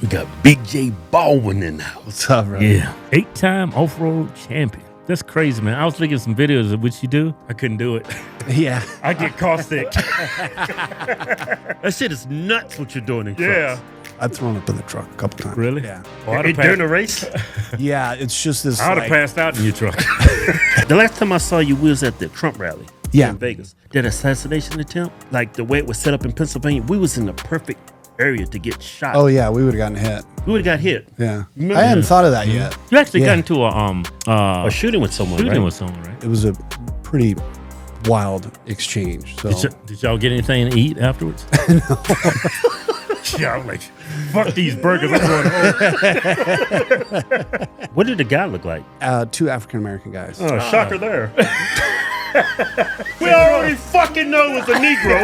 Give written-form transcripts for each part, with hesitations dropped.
We got Big J Baldwin in the house. What's up, bro? Yeah. 8-time off-road champion. That's crazy, man. I was looking at some videos of what you do. I couldn't do it. Yeah. I get car sick. That shit is nuts what you're doing in trucks. Yeah. I've thrown up in the truck a couple times. Really? Yeah. During the race? Yeah, it's just this. I would have passed out in your truck. The last time I saw you, we was at the Trump rally in Vegas. That assassination attempt, like the way it was set up in Pennsylvania, we was in the perfect area to get shot. Oh, yeah, we would have gotten hit. We would have got hit. Yeah. I hadn't thought of that yet. You actually got into a shooting with someone, shooting right? with someone, right? It was a pretty wild exchange. So Did y'all get anything to eat afterwards? No. Yeah, I'm like, fuck these burgers. I'm going home. What did the guy look like? 2 African American guys. Oh, shocker there. We already fucking know it was a Negro.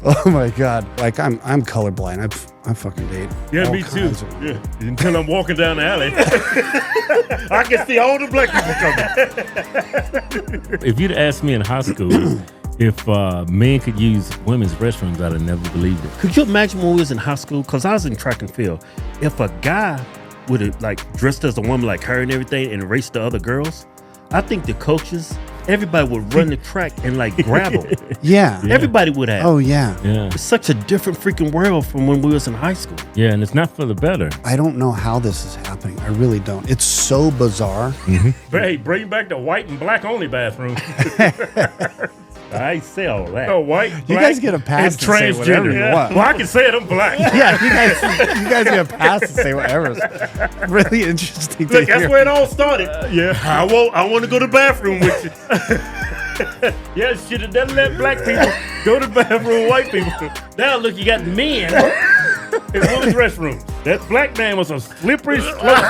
Oh my God! Like I'm colorblind. I fucking date. Yeah, all me too. kinds of- Yeah. Until I'm walking down the alley. I can see all the black people coming. If you'd asked me in high school if men could use women's restrooms, I'd have never believed it. Could you imagine when we was in high school? Because I was in track and field. If a guy would have like dressed as a woman like her and everything and raced the other girls, I think the coaches, everybody would run the track and like grab them. Yeah. Everybody would have. Oh yeah. Yeah. It's such a different freaking world from when we was in high school. Yeah, and it's not for the better. I don't know how this is happening. I really don't. It's so bizarre. But hey, bring back the white and black only bathroom. I ain't say all that. No, white, You black, guys get a pass and to say whatever you want. Well, I can say it, I'm black. Yeah, you guys get a pass to say whatever. It's really interesting. Look, to that's hear. where it all started. Yeah. I want to go to the bathroom with you. Yeah, shit, it doesn't let black people go to the bathroom with white people. Now, look, you got men in women's restrooms. That black man was a slippery slope.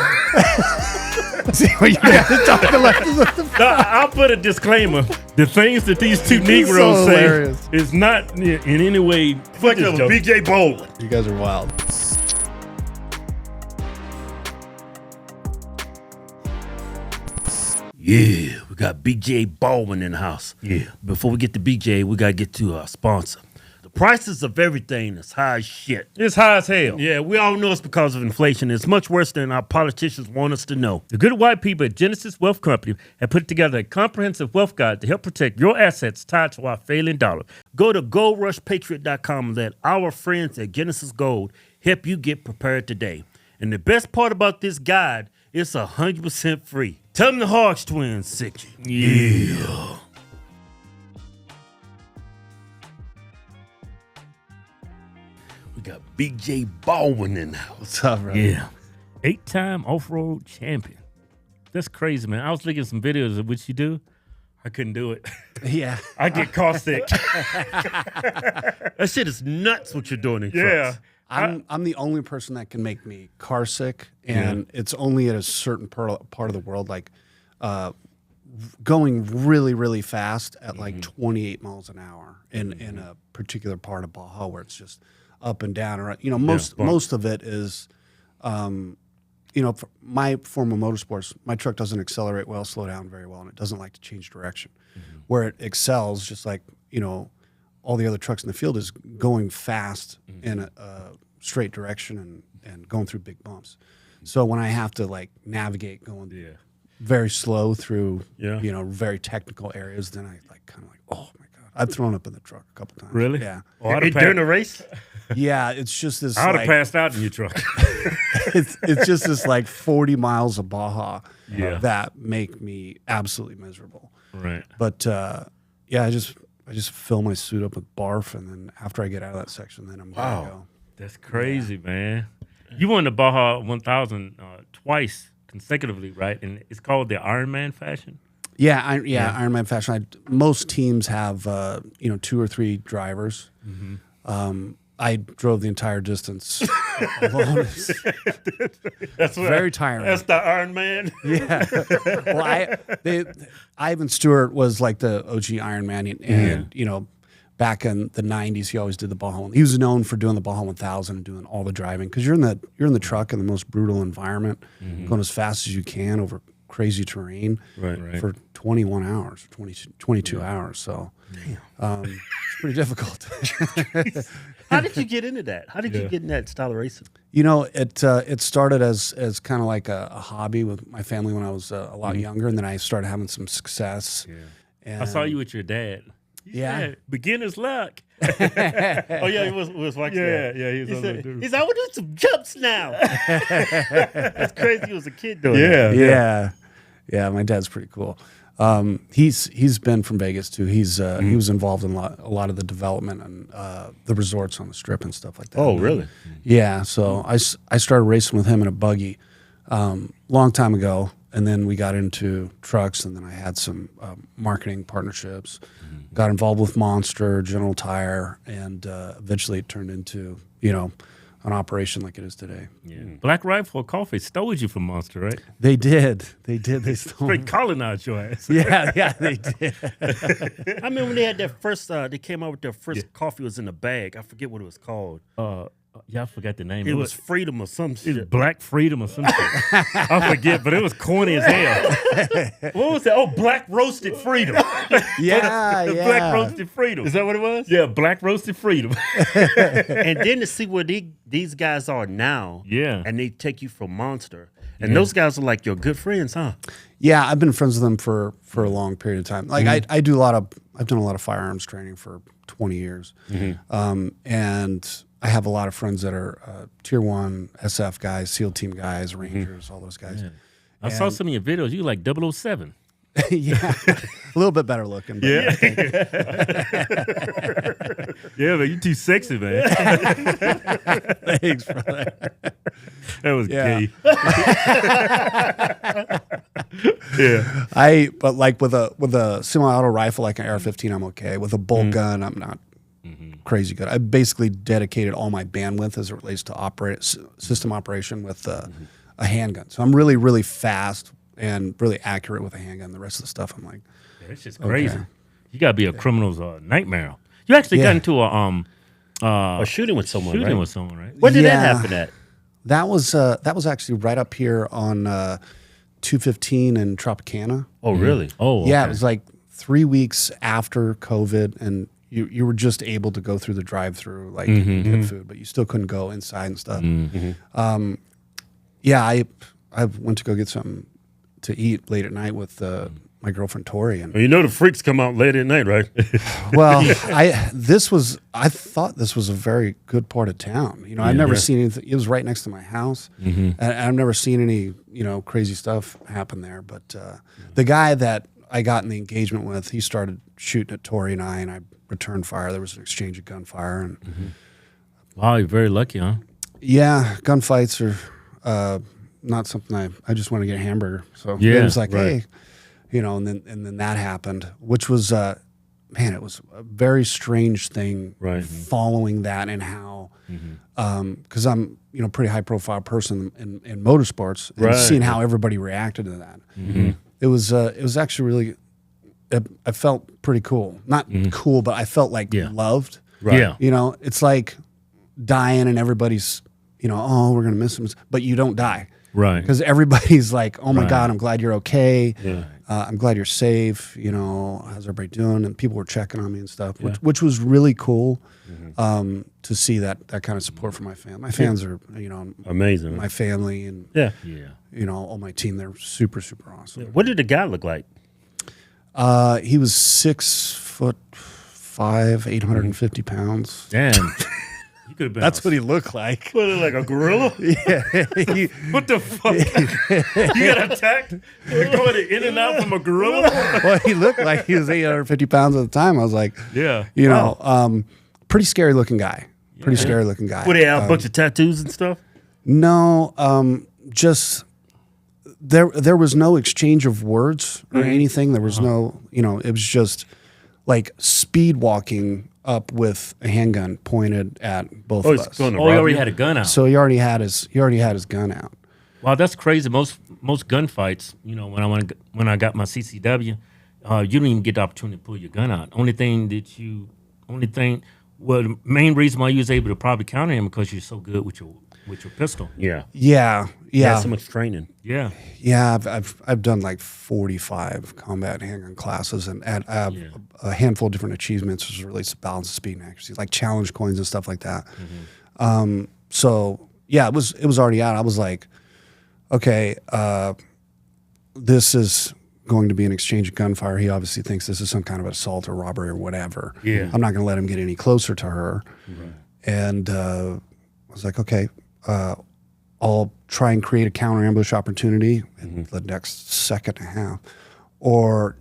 See what you guys are talking like. I'll put a disclaimer. The things that these two This is Negroes so say hilarious. is not in any way. Fuck up BJ Baldwin. You guys are wild. Yeah, we got BJ Baldwin in the house. Yeah. Before we get to BJ, we got to get to our sponsor. The prices of everything is high as shit. It's high as hell. Yeah, we all know it's because of inflation. It's much worse than our politicians want us to know. The good white people at Genesis Wealth Company have put together a comprehensive wealth guide to help protect your assets tied to our failing dollar. Go to goldrushpatriot.com and let our friends at Genesis Gold help you get prepared today. And the best part about this guide, it's 100% free. Tell them the Hodgetwins sent you. Yeah. We got Big J Baldwin in the house. What's up, bro? Yeah. 8-time off-road champion. That's crazy, man. I was looking at some videos of what you do. I couldn't do it. Yeah. I get car sick. That shit is nuts what you're doing in trucks. I'm the only person that can make me car sick, and it's only at a certain part of the world, like going really, really fast at like 28 miles an hour in a particular part of Baja where it's just up and down. Or most of it is, for my form of motorsports, my truck doesn't accelerate well, slow down very well, and it doesn't like to change direction. Where it excels, just like all the other trucks in the field, is going fast in a straight direction and going through big bumps. So when I have to like navigate going very slow through very technical areas, then I like kind of like, oh my God, I've thrown up in the truck a couple times. Really? Yeah. During the race? Yeah, it's just this. I would have passed out in your truck. It's just this like 40 miles of Baja that make me absolutely miserable. Right. But I just fill my suit up with barf, and then after I get out of that section, then I'm gonna go. That's crazy, man. You won the Baja 1000 twice consecutively, right? And it's called the Ironman fashion. Yeah, Ironman fashion. Most teams have 2 or 3 drivers. I drove the entire distance alone. That's very tiring. That's the Iron Man. Yeah. Well, Ivan Stewart was like the OG Iron Man, and back in the 90s, he always did the Baja 1000. He was known for doing the Baja 1000 and doing all the driving, because you're in the truck in the most brutal environment, going as fast as you can over crazy terrain for 21 hours, 22 hours. So It's pretty difficult. How did you get into that? How did you get in that style of racing? You know, it started as kind of like a hobby with my family when I was a lot younger, and then I started having some success. Yeah. And I saw you with your dad. Yeah. Beginner's luck. Oh yeah, he was watching that. Yeah, He said, I want to do some jumps now. That's crazy. He was a kid doing Yeah. My dad's pretty cool. He's been from Vegas too. He was involved in a lot of the development and the resorts on the Strip and stuff like that. Oh, really? Yeah. So I started racing with him in a buggy long time ago, and then we got into trucks, and then I had some marketing partnerships. Got involved with Monster, General Tire, and eventually it turned into an operation like it is today. Yeah. Black Rifle Coffee stole you from Monster, right? They did. They stole. Straight colonized your ass. Yeah, they did. I remember when they had their first. They came out with their first coffee was in a bag. I forget what it was called. Yeah, I forgot the name. It was Freedom or some It shit. was Black Freedom or something. I forget, but it was corny as hell. What was that? Oh, Black Roasted Freedom. Black Roasted Freedom. Is that what it was? Yeah, Black Roasted Freedom. And then to see where these guys are now. Yeah. And they take you from Monster. And those guys are like your good friends, huh? Yeah, I've been friends with them for a long period of time. Like I've done a lot of firearms training for 20 years, and I have a lot of friends that are Tier 1 SF guys, SEAL team guys, Rangers, all those guys. Yeah. I saw some of your videos. You like 007. Yeah, a little bit better looking. But Yeah. Yeah, man, you too sexy, man. thanks, brother. That was gay. But like with a semi-auto rifle like an AR-15, I'm okay. With a bolt gun, I'm not crazy good. I basically dedicated all my bandwidth as it relates to system operation with a handgun. So I'm really, really fast and really accurate with a handgun. The rest of the stuff, I'm like, it's just crazy. You gotta be a criminal's nightmare. You actually got into A shooting with someone, right? When did that happen at? That was actually right up here on 215 in Tropicana. Oh, really? Oh, okay. Yeah, it was like 3 weeks after COVID, and you were just able to go through the drive-through, like and get food, but you still couldn't go inside and stuff. Yeah, I went to go get something to eat late at night with my girlfriend Tori, and Well, you know the freaks come out late at night, right? well, I thought this was a very good part of town. You know, I've never seen anything. It was right next to my house, and I've never seen any crazy stuff happen there. But the guy that I got in the engagement with, he started shooting at Tori and I returned fire. There was an exchange of gunfire, and Wow, you're very lucky, huh? yeah, gunfights are not something I just want to get a hamburger. So Yeah, it was like, right. hey, and then that happened, which was man, it was a very strange thing. Right. Following that and how, because I'm pretty high profile person in motorsports, and Right. seeing how everybody reacted to that, it was actually really, I felt pretty cool. Not cool, but I felt like loved. Right. Yeah. It's like dying and everybody's, oh, we're gonna miss him, but you don't die. Right. Because everybody's like, oh my Right. God, I'm glad you're okay. Yeah. I'm glad you're safe. How's everybody doing? And people were checking on me and stuff, which was really cool to see that kind of support from my family. My fans are, Amazing. my family and, Yeah. all my team. They're super, super awesome. What did the guy look like? He was 6'5", 850 pounds. Damn. You could have been. That's what he looked like. What, like a gorilla? Yeah. What the fuck? You got attacked? You're going in and out from a gorilla? Well, he looked like he was 850 pounds at the time. I was like, Yeah. pretty scary looking guy. Pretty scary looking guy. What, they have a bunch of tattoos and stuff? No, just there was no exchange of words or anything. There was no, it was just like speed walking up with a handgun pointed at both of he's us. going to Oh, he rob already you? had a gun out. So he already had his gun out. Wow, that's crazy. Most gunfights, when I got my CCW, you don't even get the opportunity to pull your gun out. Well, the main reason why you was able to probably counter him because you're so good with with your pistol. Yeah. Yeah, You yeah, had so much training. Yeah. yeah. I've done like 45 combat handgun classes, and a handful of different achievements as it relates to balance, speed, and accuracy, like challenge coins and stuff like that. So yeah, it was already out. I was like, okay, this is going to be an exchange of gunfire. He obviously thinks this is some kind of assault or robbery or whatever. Yeah. I'm not going to let him get any closer to her. Right. And I was like, okay, I'll try and create a counter ambush opportunity in the next second and a half, or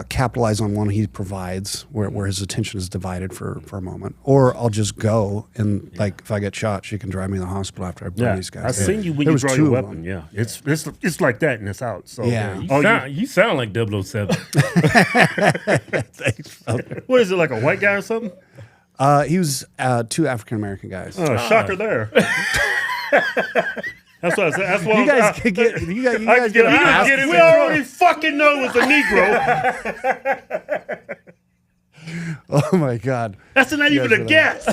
capitalize on one he provides where his attention is divided for a moment, or I'll just go and like if I get shot, she can drive me to the hospital after I burn these guys. I've seen you when you draw your weapon. Yeah, it's like that and it's out. So You sound like 007. Thanks. What is it, like a white guy or something? He was 2 African American guys. Oh, shocker there. That's what I said. That's why You guys could get. You guys get. We already fucking know it's a Negro. Oh my God. That's not even a guess.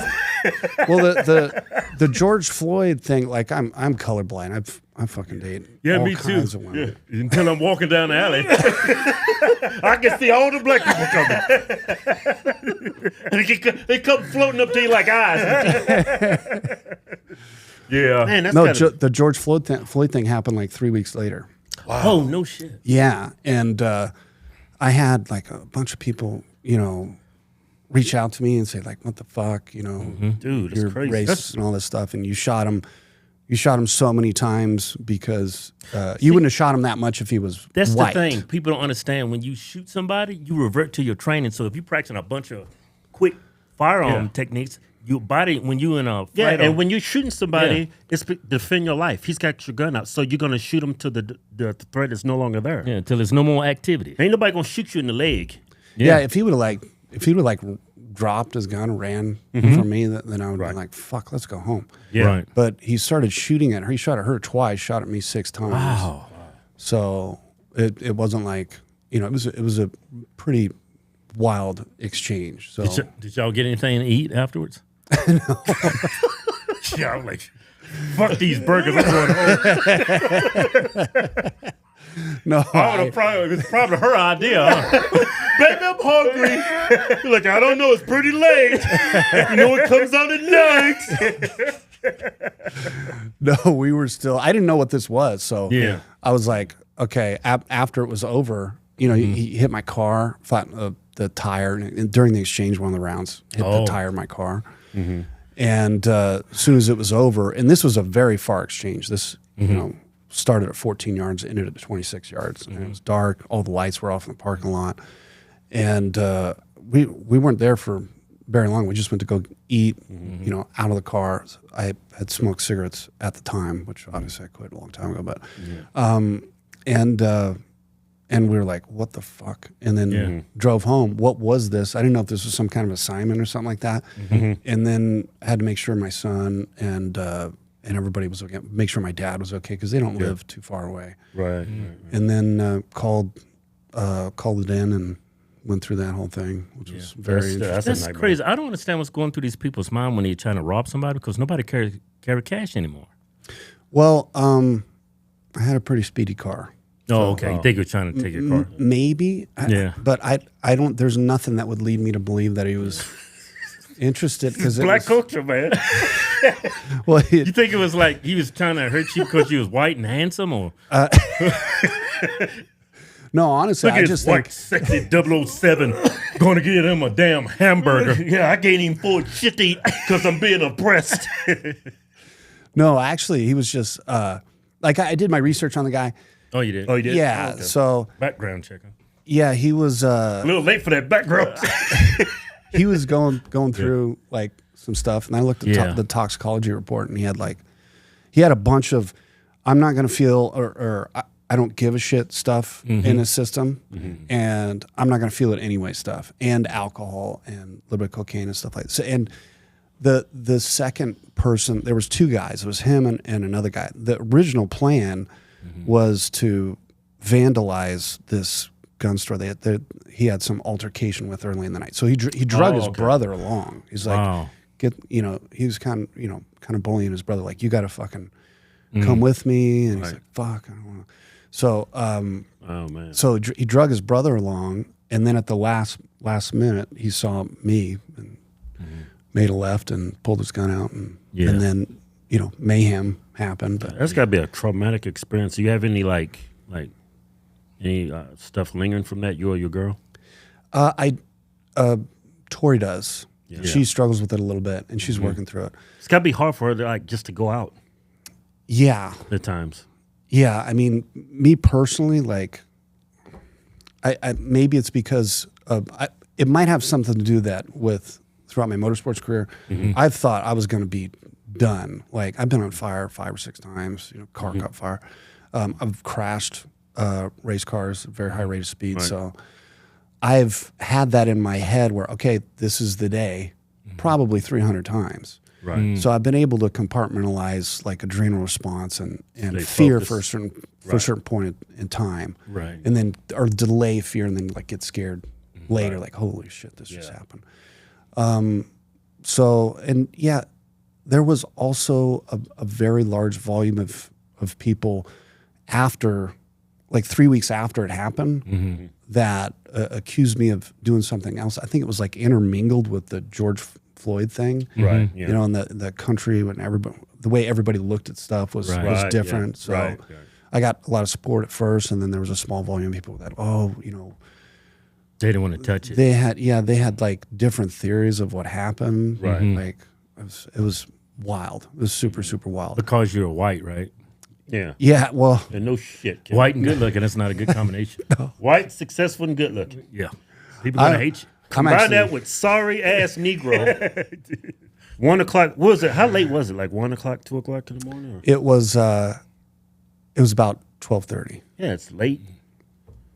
Well, the George Floyd thing, like I'm colorblind. I fucking date all me too. kinds of women. Yeah. Until I'm walking down the alley. I can see all the black people coming. And they come floating up to you like eyes. Yeah. Man, that's No, the George Floyd thing happened like 3 weeks later. Wow. Oh, no shit. Yeah, and I had like a bunch of people, reach out to me and say like, "What the fuck, Dude, you're that's crazy. racist and all this stuff," and you shot him. You shot him so many times because you wouldn't have shot him that much if he was That's white. the thing. People don't understand. When you shoot somebody, you revert to your training. So if you're practicing a bunch of quick firearm techniques, your body, when you in a fight and when you're shooting somebody, it's to defend your life. He's got your gun out, so you're gonna shoot him till the threat is no longer there. Yeah, until there's no more activity. Ain't nobody gonna shoot you in the leg. Yeah, if he would have dropped his gun and ran from me, then I would be like, "Fuck, let's go home." Yeah. Right. But he started shooting at her. He shot at her twice. Shot at me 6 times. Wow. So it wasn't like it was a pretty wild exchange. So Did y'all get anything to eat afterwards? No. Yeah, I'm like, fuck these burgers. I'm going home. No, It's probably her idea. Huh? Baby, I'm hungry. You're like, I don't know. It's pretty late. It comes out at night. No, we were still. I didn't know what this was, so Yeah. I was like, okay. After it was over, he hit my car, flattened the tire, and during the exchange, one of the rounds hit the tire of my car. And as soon as it was over, and this was a very far exchange. This started at 14 yards, ended at 26 yards. And it was dark. All the lights were off in the parking lot, and we weren't there for very long. We just went to go eat, out of the car. I had smoked cigarettes at the time, which obviously I quit a long time ago. But and we were like, what the fuck? And then drove home. What was this? I didn't know if this was some kind of assignment or something like that. And then had to make sure my son and everybody was okay. Make sure my dad was okay because they don't live too far away. Right. And then called it in and went through that whole thing, which was very interesting. That's crazy. I don't understand what's going through these people's mind when they're trying to rob somebody because nobody carry cash anymore. Well, I had a pretty speedy car. Oh, okay. You think you're trying to take your car? Maybe. Yeah. But I don't. There's nothing that would lead me to believe that he was interested because Black culture, man. Well, You think it was like he was trying to hurt you because you was white and handsome, or no? Honestly, look at I his just white, think sexy 007 going to get him a damn hamburger? Yeah, I can't even afford shit to eat because I'm being oppressed. no. Actually, he was just like I did my research on the guy. Oh, you did? Oh, you did? Yeah. Oh, okay. So Background checker. yeah, he was A little late for that background. he was going through like some stuff, and I looked at the toxicology report, and he had a bunch of I'm not going to feel or I don't give a shit stuff in his system, and I'm not going to feel it anyway stuff, and alcohol and a little bit of cocaine and stuff like that. So, and the second person, there was 2 guys. It was him and another guy. The original plan was to vandalize this gun store. He had some altercation with early in the night. So he drug his brother along. He's like, he was kind of bullying his brother, like, you got to fucking come with me. And he's like, fuck, I don't want to. So, oh man. So he drug his brother along, and then at the last minute, he saw me and made a left and pulled his gun out, and then mayhem happened. But That's got to be a traumatic experience. Do you have any like any stuff lingering from that? You or your girl? Tori does. Yeah. She struggles with it a little bit, and she's working through it. It's got to be hard for her to like just to go out. Yeah. At times. Yeah. I mean, me personally, like, I maybe it's because it might have something to do that with throughout my motorsports career. I've thought I was going to be done. Like, I've been on fire 5 or 6 times. Car caught fire. I've crashed race cars at very high rate of speed. Right. So I've had that in my head where, okay, this is the day, probably 300 times. Right. So I've been able to compartmentalize like adrenal response and fear for a certain point in time. Right. And then, or delay fear and then like get scared later, like, holy shit, this just happened. So, and yeah, there was also a very large volume of people after, like 3 weeks after it happened, that accused me of doing something else. I think it was like intermingled with the George Floyd thing, right? Yeah. In the country when the way everybody looked at stuff was different. Yeah. So I got a lot of support at first, and then there was a small volume of people that, they didn't want to touch it. They had like different theories of what happened. Right. Like it was wild. It was super, super wild. Because you're white, right? Yeah. Yeah. Well, And no shit. Kid. White and good looking, that's not a good combination. White, successful, and good looking. Yeah. People gonna hate you. Combine that with sorry ass Negro. 1 o'clock. What was it? How late was it? Like 1 o'clock, 2 o'clock in the morning? Or? It was about 12:30. Yeah, it's late.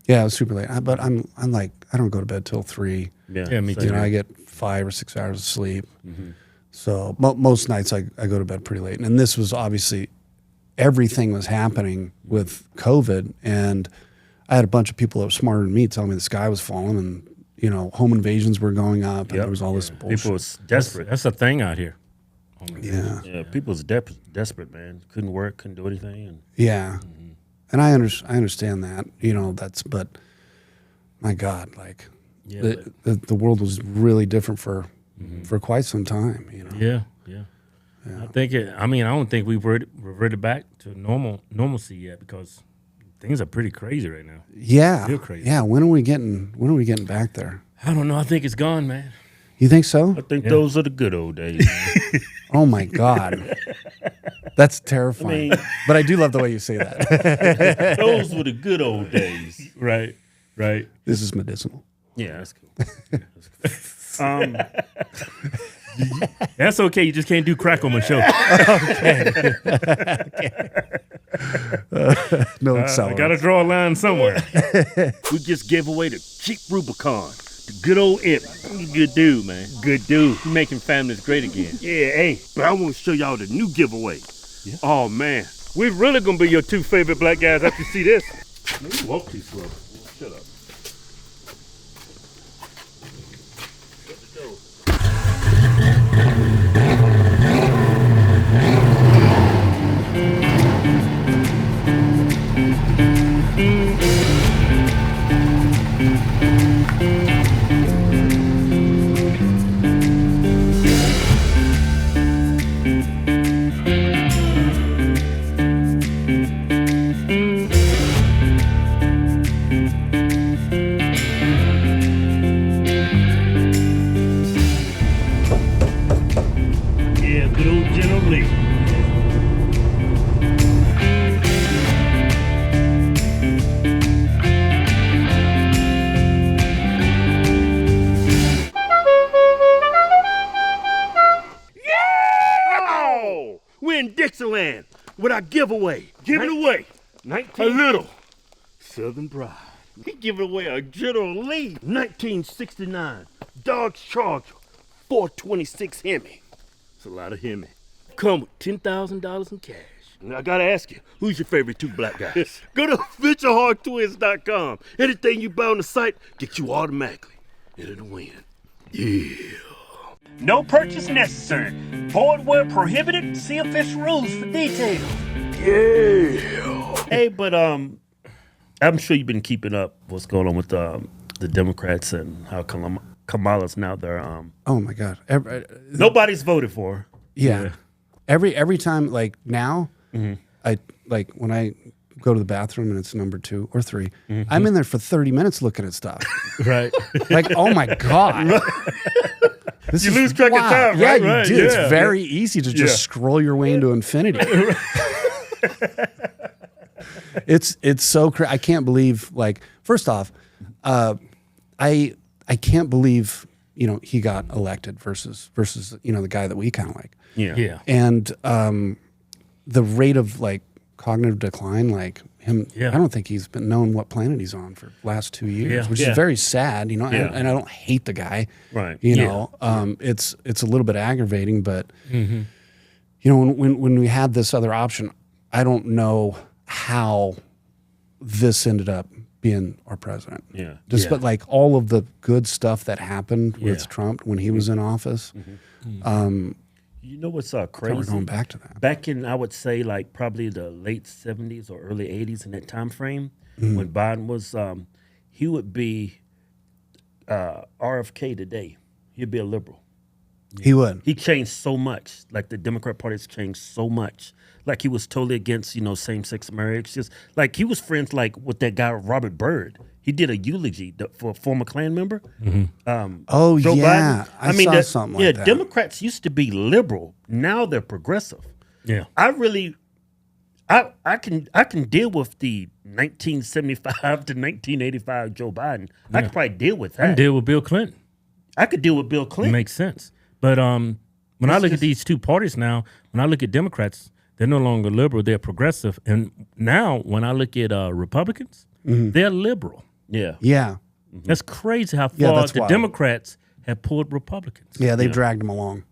Yeah, it was super late. But I'm like, I don't go to bed till 3. Yeah, me So, too. I get 5 or 6 hours of sleep. So most nights I go to bed pretty late. And this was obviously, everything was happening with COVID, and I had a bunch of people that were smarter than me telling me the sky was falling, and home invasions were going up, and there was all this bullshit. People was desperate. That's a thing out here. Yeah. Yeah, people was desperate, man. Couldn't work, couldn't do anything. And Yeah. And I understand that, but my God, like the world was really different for quite some time, Yeah. I think I don't think we've reverted back to normalcy yet, because things are pretty crazy right now. Yeah. Real crazy. Yeah. When are we getting back there? I don't know. I think it's gone, man. You think so? I think those are the good old days. Man. Oh my God. That's terrifying. But I do love the way you say that. Those were the good old days. Right. This is medicinal. Yeah, that's cool. That's okay. You just can't do crack on my show. No I accelerant. got to draw a line somewhere. We just gave away the cheap Rubicon. The good old Imp. He's a good dude, man. Good dude. He making families great again. Yeah, hey, but I want to show y'all the new giveaway. Yeah. Oh, man. We're really going to be your 2 favorite black guys after you see this. Man, you walk too slow. Shut up. Shut the door. Yeah, good old General Lee. Yeah! We're in Dixieland with our giveaway. Give it away. A little Southern Pride. We giving away a General Lee 1969 Dodge Charger 426 Hemi. It's a lot of Hemi. Come with $10,000 in cash. And I gotta ask you, who's your favorite 2 black guys? Go to VentureHardTwins.com. Anything you buy on the site gets you automatically into the win. Yeah. No purchase necessary. Board where prohibited. See official rules for details. Yeah. Hey, but I'm sure you've been keeping up what's going on with the Democrats and how Kamala's now they're Oh my God. nobody's voted for her. Yeah. Every time, like now, I like when I go to the bathroom and it's number 2 or 3, I'm in there for 30 minutes looking at stuff. Right. Like, oh my God. This You is lose track of time, Yeah, right? you Right, do. yeah. It's very easy to just scroll your way into infinity. It's so crazy. I can't believe, like, first off, I can't believe, he got elected versus, the guy that we kind of like. Yeah. And the rate of, like, cognitive decline, like him, I don't think he's been known what planet he's on for the last 2 years, which is very sad, and I don't hate the guy. Right. It's a little bit aggravating, but when we had this other option, I don't know how this ended up being our president. Yeah. But like all of the good stuff that happened with Trump when he was in office. You know what's We're crazy? going back to that. Back in, I would say, like probably the late 70s or early 80s in that time frame, when Biden was, he would be RFK today. He'd be a liberal. He would. He changed so much. Like the Democrat Party's changed so much. Like he was totally against, same-sex marriage. Just like he was friends like with that guy Robert Byrd. He did a eulogy for a former Klan member. Oh, Joe yeah. Biden. I saw something like that. Democrats used to be liberal. Now they're progressive. Yeah. I can deal with the 1975 to 1985 Joe Biden. I could probably deal with I can that. deal with Bill Clinton. I could deal with Bill It Clinton. makes sense. But when I look at these two parties now, when I look at Democrats, they're no longer liberal, they're progressive. And now when I look at Republicans, they're liberal. Yeah. Yeah. That's crazy how Yeah, far that's the wild. Democrats have pulled Republicans. Yeah, they dragged him along.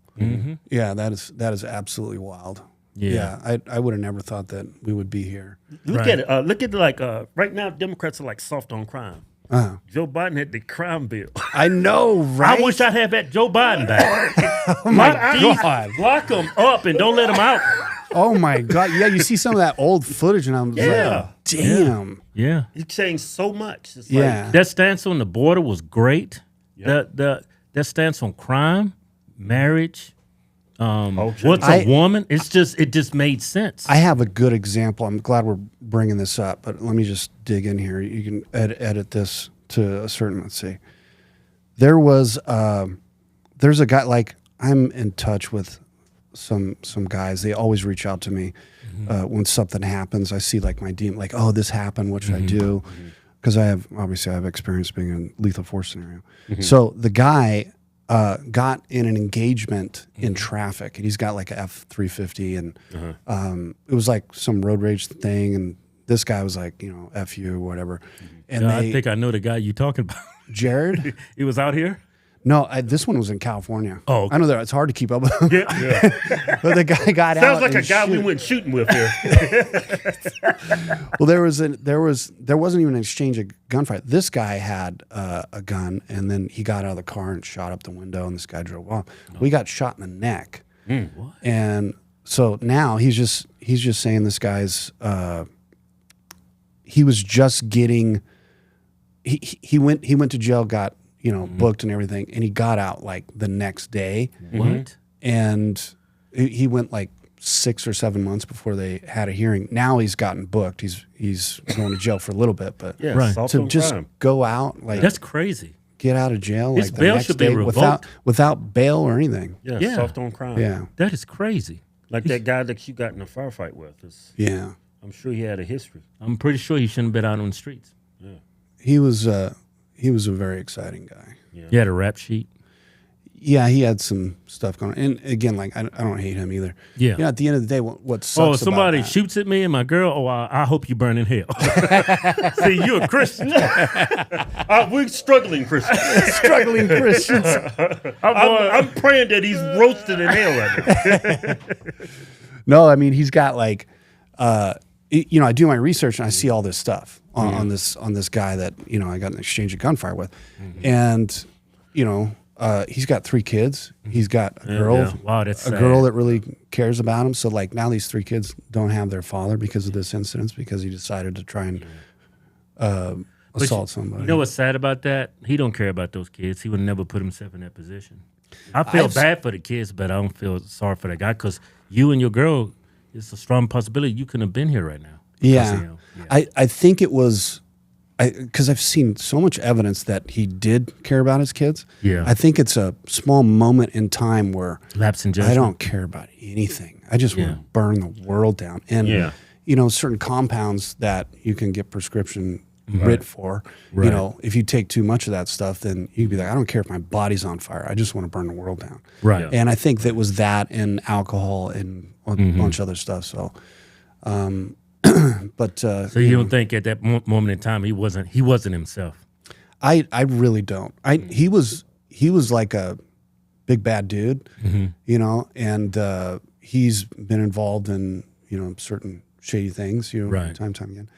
Yeah, that is absolutely wild. Yeah. I would have never thought that we would be here. Look Right. at it. Look at like right now, Democrats are like soft on crime. Joe Biden had the crime bill. I know, right? I wish I'd have that Joe Biden back. Oh my God. Lock him up and don't let him out. Oh my God. Yeah, you see some of that old footage and I'm Yeah. like, damn. Yeah. He changed so much. It's Yeah. That stance on the border was great. That stance on crime, marriage, what's a woman? It just made sense. I have a good example. I'm glad we're bringing this up, but let me just dig in here. You can edit this to a certain, let's see. There's a guy, like, I'm in touch with some guys. They always reach out to me when something happens. I see like my DM, like, oh, this happened. What should I do? Because I have experience being in a lethal force scenario. So the guy got in an engagement in traffic, and he's got like a F-350, and it was like some road rage thing, and this guy was like, F you or whatever. And I think I know the guy you're talking about. Jared? He was out here? No, this one was in California. Oh, okay. I know that it's hard to keep up with him. Yeah. But the guy got out. Sounds like a and guy we shoot. went shooting with here. Well, there wasn't even an exchange of gunfight. This guy had a gun, and then he got out of the car and shot up the window, and this guy drove off. We got shot in the neck, What? and so now he's just saying this guy's. He was just getting. He went to jail, got booked and everything, and he got out like the next day. What? And he went like 6 or 7 months before they had a hearing. Now he's gotten booked. He's going to jail for a little bit, but Yeah, Right. soft to on just crime. go out, like That's crazy. get out of jail, His like the bail next should be day revoked. without bail or anything. Yeah, Yeah. soft on crime. Yeah, That is crazy. Like that guy that you got in a firefight with. yeah. I'm sure he had a history. I'm pretty sure he shouldn't have been out on the streets. He was a very exciting guy. He had a rap sheet. Yeah, he had some stuff going on. And again, like I don't hate him either. Yeah. At the end of the day, what sucks Oh, about somebody that- shoots at me and my girl. Oh, I hope you burn in hell. See, you're a Christian. We're struggling Christians. struggling Christians. I'm praying that he's roasted in hell right now. No, I mean he's got like, I do my research and I see all this stuff on this guy that I got an exchange of gunfire with, and he's got 3 kids. He's got a girl, Yeah. Wow, that's a sad. girl that really cares about him. So like now these 3 kids don't have their father because of this incident, because he decided to try and assault somebody. You know what's sad about that? He don't care about those kids. He would never put himself in that position. I feel bad for the kids, but I don't feel sorry for that guy, because you and your girl, it's a strong possibility you couldn't have been here right now. Yeah. I think it was, because I've seen so much evidence that he did care about his kids. Yeah. I think it's a small moment in time where Lapse in judgment. I don't care about anything. I just want to burn the world down. And, you know, certain compounds that you can get prescription writ for, you know, if you take too much of that stuff, then you'd be like, I don't care if my body's on fire. I just want to burn the world down. Right. And I think that was that and alcohol and a bunch of other stuff. So, but So you don't think at that moment in time he wasn't himself? I really don't. He was like a big bad dude, you know, and he's been involved in, you know, certain shady things, you know, time and time again.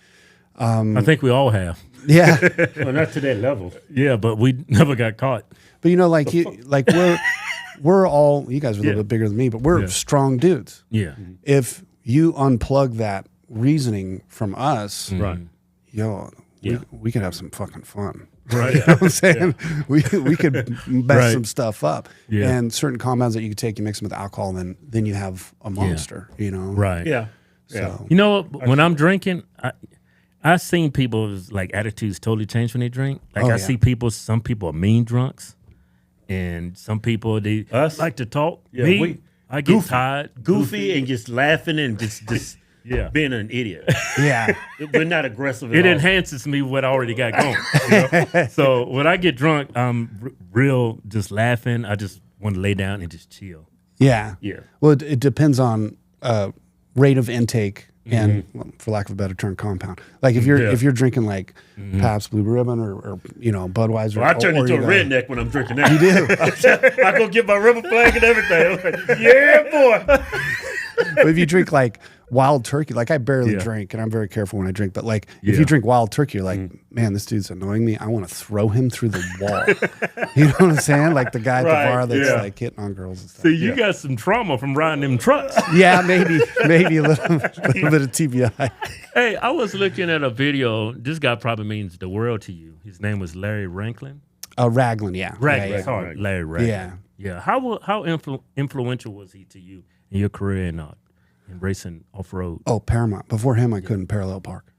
I think we all have. Yeah. Well, not to that level. Yeah, but we never got caught. But you know, like we're all, you guys are a little bit bigger than me, but we're strong dudes. Yeah. If you unplug that reasoning from us, Right. yo, we could have some fucking fun. Right. You know what I'm saying? We could mess some stuff up. Yeah. And certain compounds that you could take, you mix them with alcohol, and then you have a monster, you know? Right. Yeah. So, You know what? When I'm drinking, I've seen people's like attitudes totally change when they drink. Like I see some people are mean drunks, and some people they like to talk. Yeah, Me, I get tired, Goofy and just laughing and just being an idiot. yeah. We're not aggressive at It all. enhances me what I already got going. You know? So when I get drunk, I'm real just laughing. I just want to lay down and just chill. Yeah. Yeah. Well, it depends on rate of intake and, well, for lack of a better term, compound. Like if you're drinking like Pabst Blue Ribbon or you know, Budweiser. Well, I turn or into a you go- redneck when I'm drinking that. You do? I go get my river flag and everything. I'm like, yeah, boy. But if you drink like Wild Turkey, like I barely drink, and I'm very careful when I drink, but like if you drink Wild Turkey, you're like, man, this dude's annoying me. I want to throw him through the wall. You know what I'm saying? Like the guy at the bar that's like hitting on girls and stuff. So you got some trauma from riding them trucks. Yeah, maybe a little bit of TBI. Hey, I was looking at a video. This guy probably means the world to you. His name was Larry Ranklin. Raglan, yeah. Raglan, Yeah, sorry, Larry Raglan. Yeah. Yeah. How influential was he to you in your career in racing off road? Oh, Paramount. Before him, I couldn't parallel park.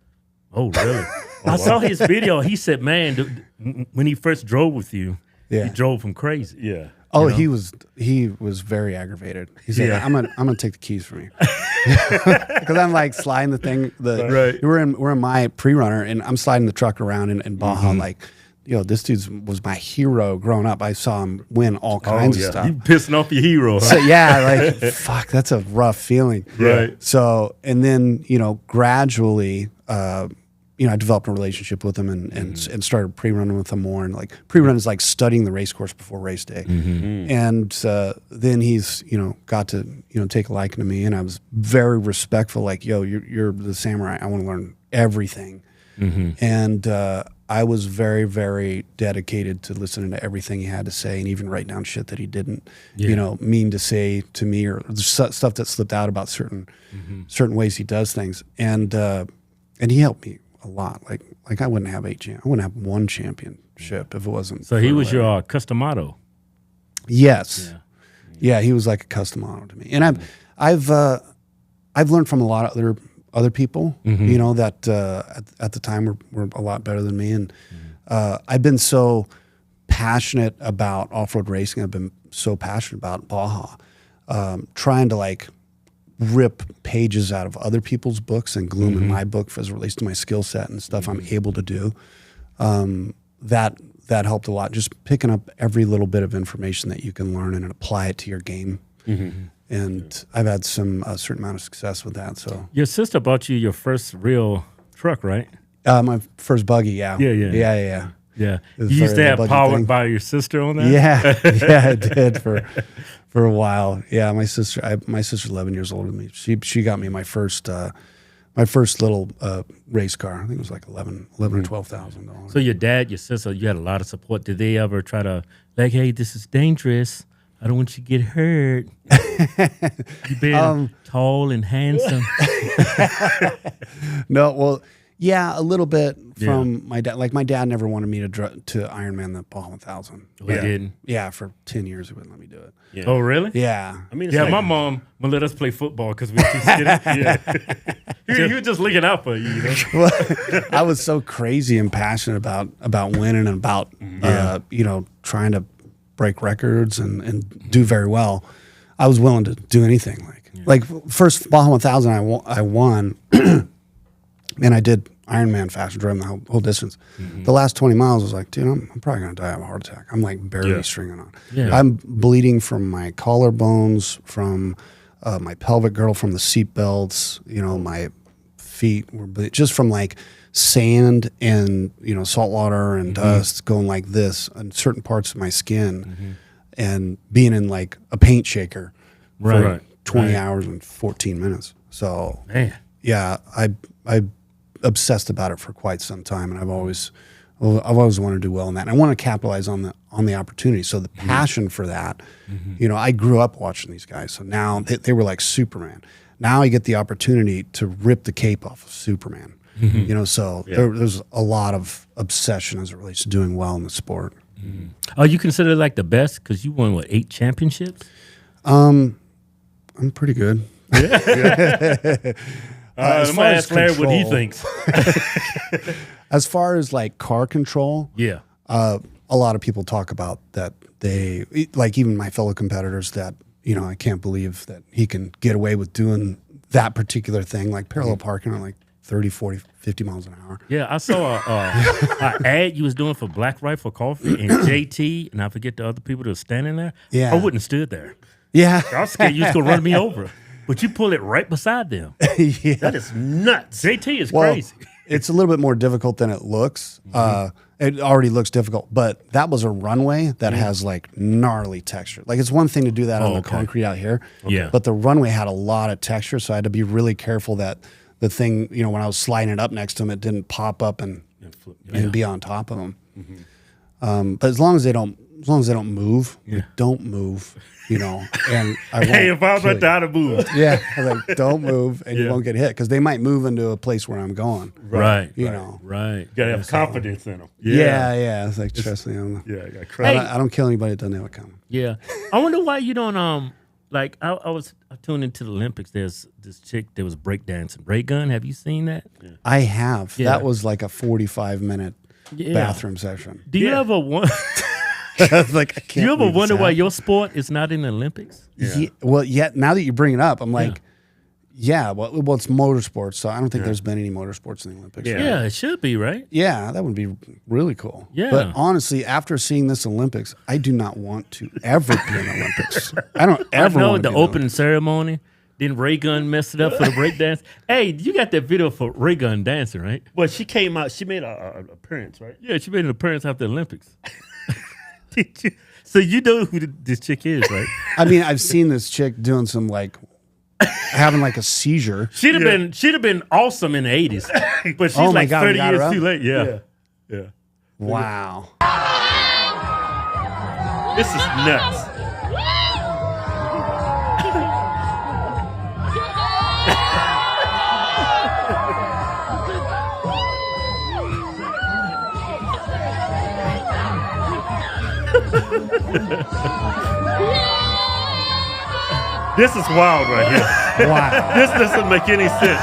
Oh, really? I saw his video. He said, man, when he first drove with you, he drove him crazy. Yeah. Oh, he was very aggravated. He said, I'm gonna take the keys from you. Because I'm like sliding the thing. We're in my pre-runner, and I'm sliding the truck around in Baja. Like, yo, this dude was my hero growing up. I saw him win all kinds of stuff. You pissing off your hero. Huh? So yeah, like fuck, that's a rough feeling. Right. So, and then, you know, gradually, you know, I developed a relationship with him and started pre-running with him more. And like pre-run is like studying the race course before race day. And then he's, you know, got to, you know, take a liking to me, and I was very respectful. Like, yo, you're the samurai. I want to learn everything. And I was very, very dedicated to listening to everything he had to say, and even write down shit that he didn't, you know, mean to say to me, or stuff that slipped out about certain ways he does things. And he helped me a lot. Like I wouldn't have I wouldn't have one championship if it wasn't. So he was your customato. Yes. Yeah, he was like a customato to me. And I've learned from a lot of other people, you know, that at the time were a lot better than me. And I've been so passionate about off-road racing. I've been so passionate about Baja, trying to like rip pages out of other people's books and glue them in my book as it relates to my skill set and stuff I'm able to do. That helped a lot. Just picking up every little bit of information that you can learn and apply it to your game. And I've had some a certain amount of success with that. So Your sister bought you your first real truck, right? my first buggy, yeah. Yeah. It was You used to very have low budget powered thing. by your sister on that? Yeah, I did for a while. Yeah, my sister's 11 years older than me. She got me my first my first little race car. I think it was like $11,000 or $12,000. So your dad, your sister, you had a lot of support. Did they ever try to like, hey, this is dangerous. I don't want you to get hurt. You being tall and handsome. No, well, yeah, a little bit from my dad. Like my dad never wanted me to Ironman the Baja 1000. Oh, he didn't? Yeah, for 10 years he wouldn't let me do it. Yeah. Oh, really? Yeah. I mean, it's Yeah, like, my mom would let us play football because we were too skinny. He was just looking out for you. You know? Well, I was so crazy and passionate about winning and about trying to break records and do very well. I was willing to do anything. Like first Baja 1000 I won, and I did Ironman fast, drove the whole distance. The last 20 miles I was like, dude, I'm probably gonna die of a heart attack. I'm like barely stringing on. Yeah. I'm bleeding from my collarbones, from my pelvic girdle, from the seat belts. My feet were just from like sand and salt water and dust going like this on certain parts of my skin, and being in like a paint shaker for 20 hours and 14 minutes. So Man. yeah, I obsessed about it for quite some time, and I've always wanted to do well in that. And I want to capitalize on the opportunity. So the passion for that, I grew up watching these guys. So now they were like Superman. Now I get the opportunity to rip the cape off of Superman. So there's a lot of obsession as it relates to doing well in the sport. Oh, you consider like the best because you won 8 championships? I'm pretty good. I'm gonna ask Larry what he thinks. As far as like car control, Yeah. a lot of people talk about that. They like, even my fellow competitors, that I can't believe that he can get away with doing that particular thing, like parallel parking on like 30, 40, 50 miles an hour. Yeah, I saw a ad you was doing for Black Rifle Coffee and JT, and I forget the other people that were standing there. Yeah. I wouldn't have stood there. Yeah. I was scared you was going to run me over. But you pull it right beside them. Yeah. that is nuts. JT is Well, crazy. it's a little bit more difficult than it looks. It already looks difficult, but that was a runway that has like gnarly texture. Like, it's one thing to do that on the concrete out here, Yeah. but the runway had a lot of texture, so I had to be really careful that the thing, when I was sliding it up next to him, it didn't pop up and be on top of him. But as long as they don't move, don't move. And I won't Hey, if I was kill about to out of move. yeah, I was like, don't move, and you won't get hit, because they might move into a place where I'm going. Right. You Right. gotta have confidence in them. Yeah. It's like, trust me, Yeah, you gotta I don't kill anybody that doesn't have it coming. Yeah. I wonder why you don't like I tuned into the Olympics. There's this chick that was breakdancing. Ray Gun, have you seen that? I have. Yeah. That was like a 45-minute bathroom session. Do you ever want Like, I can't do you ever believe wonder this why happened. your sport is not in the Olympics? Well, now that you bring it up, I'm like, well, it's motorsports, so I don't think there's been any motorsports in the Olympics. Yeah, it should be, right? Yeah, that would be really cool. Yeah. But honestly, after seeing this Olympics, I do not want to ever be in the Olympics. I don't ever I know want to the be in opening ceremony. Then Ray Gun messed it up for the breakdance. Hey, you got that video for Ray Gun dancing, right? Well, she came out. She made an appearance, right? Yeah, she made an appearance after the Olympics. Did you? So you know who this chick is, right? I mean, I've seen this chick doing some like having like a seizure. She'd have been awesome in the 80s. But she's Oh my like God, we 30 got her years up? too late. Yeah. Wow. This is nuts. This is wild right here. Wow. This doesn't make any sense.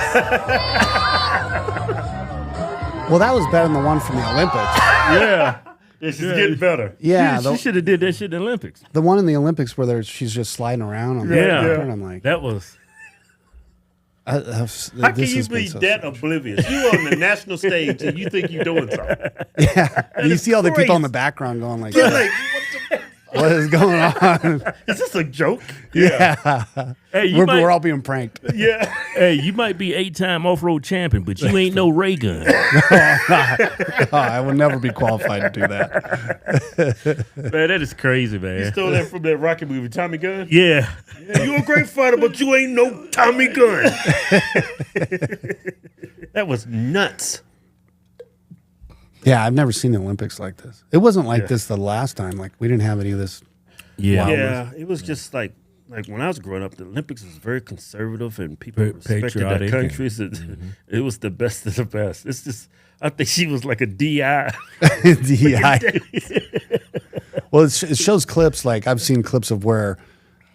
Well, that was better than the one from the Olympics. Yeah. She's getting better. Yeah, She should have did that shit in the Olympics. the one in the Olympics where she's just sliding around on the Yeah. and I'm like, That was How can you be that oblivious? You on the national stage and you think you're doing something. Yeah, you see all the people in the background going like, Like, What is going on? Is this a joke? Yeah. Hey, We're all being pranked. Yeah. Hey, you might be 8-time off-road champion, but you ain't no ray gun. I will never be qualified to do that. Man, that is crazy, You man. stole that from that Rocky movie, Tommy Gunn? Yeah. Yeah, you a great fighter, but you ain't no Tommy Gunn. That was nuts. Yeah, I've never seen the Olympics like this. It wasn't like this the last time. Like, we didn't have any of this. Yeah. Yeah, it was just like when I was growing up, the Olympics was very conservative and people Very respected their patriotic countries. It was the best of the best. It's just, I think she was like a DI. DEI. Well, it shows clips. Like, I've seen clips of where,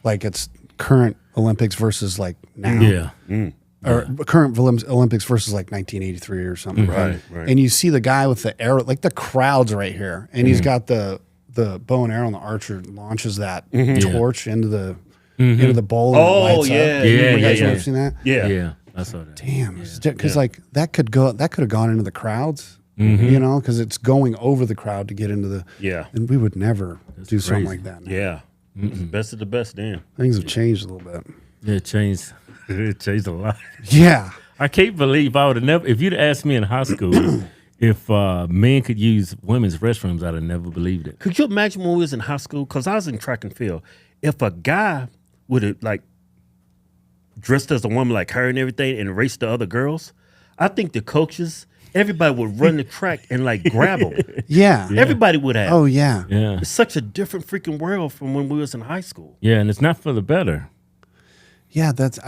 like, it's current Olympics versus, like, now. Yeah. Or current Olympics versus, like, 1983 or something. Right. And you see the guy with the arrow, like the crowd's right here, and he's got the bow and arrow, and the archer launches that torch into the bowl. And it lights up. yeah. You guys Yeah. ever seen that? Yeah. Yeah. I saw that. Damn, because like that could have gone into the crowds, you know, because it's going over the crowd to get into the. Yeah. And we would never do something crazy. like that. Now. Yeah. It was the best of the best then. Things have changed a little bit. Yeah, it changed. It changed a lot. Yeah. I can't believe I would have never. If you'd asked me in high school if men could use women's restrooms, I'd have never believed it. Could you imagine when we was in high school? Because I was in track and field. If a guy would have like dressed as a woman like her and everything and raced the other girls, I think the coaches, everybody would run the track and like grab them. Yeah. Everybody would have. Oh yeah. Yeah. It's such a different freaking world from when we was in high school. Yeah, and it's not for the better. Yeah. That's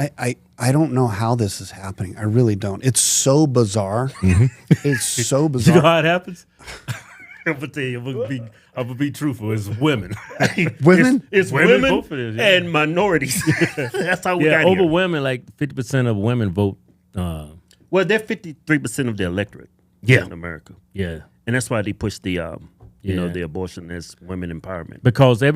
I don't know how this is happening. I really don't. It's so bizarre. It's so You know bizarre. how it happens? I'm gonna tell you. I'm gonna be truthful. It's women. Women. It's Women women, vote for this, yeah. and minorities. That's how we Yeah, got over here. women, like 50% of women vote. Well, they're 53% of the electorate Yeah. in America. Yeah, And that's why they push the, you know, Yeah. the abortion as women empowerment. because a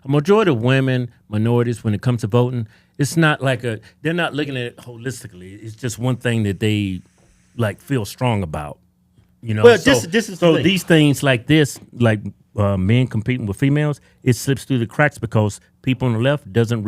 majority of women, minorities, when it comes to voting, it's not like they're not looking at it holistically. It's just one thing that they like feel strong about. You know, Well, this is the so thing. these things like this, like men competing with females, it slips through the cracks because people on the left doesn't